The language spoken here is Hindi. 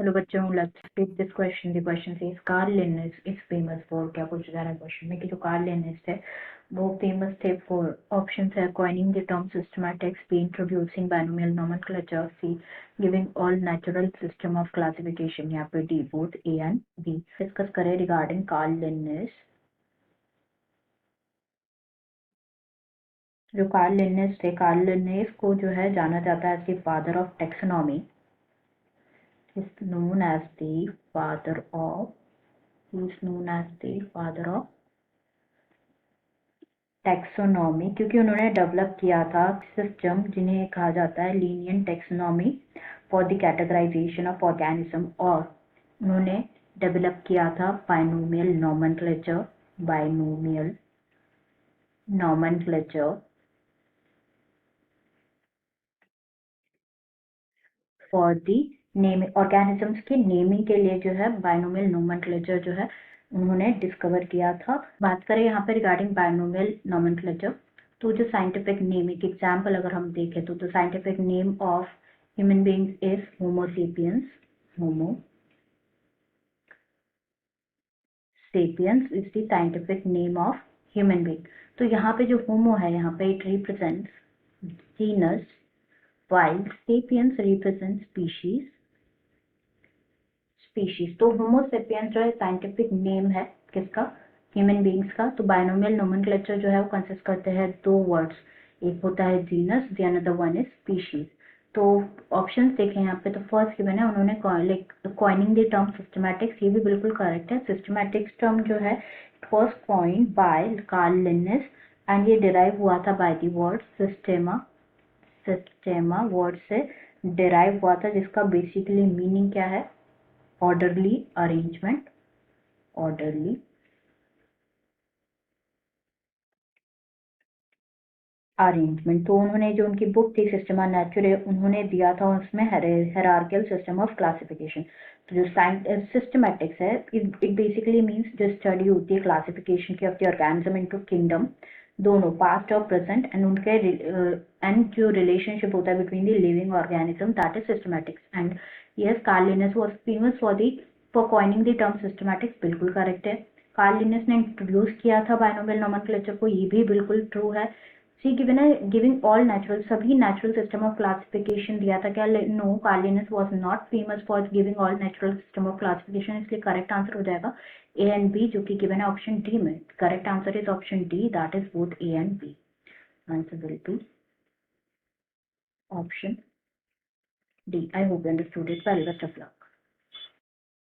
Hello बच्चों, let's take this question. The question says Carl Linnaeus is famous for, क्या पूछा जा रहा है क्वेश्चन में कि जो कार्ल लिनेस है वो फेमस थे फॉर ऑप्शन है coining the term systematics, B introducing binomial nomenclature, C giving all natural system of classification, यहाँ पे D both A and B. Discuss करें रिगार्डिंग कार्ल लिनेस. जो कार्ल लिनेस थे, कार्ल लिनेस को जो है जाना जाता है as the father of taxonomy. is known as the father of taxonomy, क्योंकि उन्होंने डेवलप किया था सिस्टम जिन्हें कहा जाता है Linnaean taxonomy for the categorization of organism, और उन्होंने डेवलप किया था binomial nomenclature for the naming, organisms के नेमिंग के लिए जो है बाइनोमियल नोमेनक्लेचर जो है उन्होंने डिस्कवर किया था. बात करें यहाँ पे रिगार्डिंग बाइनोमियल नोमेनक्लेचर, तो जो साइंटिफिक नेम, एक एग्जांपल अगर हम देखें तो the scientific name of human beings is homo sapiens is the scientific name of human being. तो यहाँ पे जो होमो है, यहाँ पे it represents genus, while sapiens represent species. तो होमो सेपियंस जो है साइंटिफिक नेम है किसका, ह्यूमन बीइंग्स का. तो बाइनोमियल नोमेनक्लेचर जो है वो कंसिस्ट करते हैं दो वर्ड्स, एक होता है genus, the another one is species. तो ऑप्शंस देखें यहाँ पे, तो फर्स्ट गिवन है उन्होंने कॉइनिंग द टर्म सिस्टमैटिक्स, ये भी बिल्कुल करेक्ट है. सिस्टमैटिक्स टर्म जो है it was coined by Carl Linnaeus and ये डिराइव हुआ था by the word systema word से डिराइव हुआ था, जिसका बेसिकली मीनिंग क्या है, ऑर्डरली अरेंजमेंट. तो उन्होंने जो उनकी बुक थी सिस्टेमा नेचुरे, उन्होंने दिया था उसमें हायरार्किकल सिस्टम ऑफ क्लासिफिकेशन. तो जो सिस्टमैटिक्स है इट बेसिकली मींस जो स्टडी होती है क्लासिफिकेशन की of the organism into kingdom, दोनों पास्ट और प्रेजेंट, एंड उनके एंड जो रिलेशनशिप होता है between the living organism, that is systematics. And yes, Carl Linnaeus was famous for coining the term systematics, बिल्कुल करेक्ट है. कार्ल लिनेस ने इंट्रोड्यूस किया था बाइनोमियल नोमेनक्लेचर को, ये भी बिल्कुल ट्रू है. सी गिवन है गिविंग ऑल नेचुरल, सभी नेचुरल सिस्टम ऑफ क्लासिफिकेशन दिया था क्या, no, Carl Linnaeus was not famous for giving all natural system of classification, इसलिए करेक्ट आंसर हो जाएगा ए एंड बी, जो कि गिवन है ऑप्शन डी में. Correct answer is option D, that is both A and B. Answer will be option D. I hope you understood it well. Best of luck.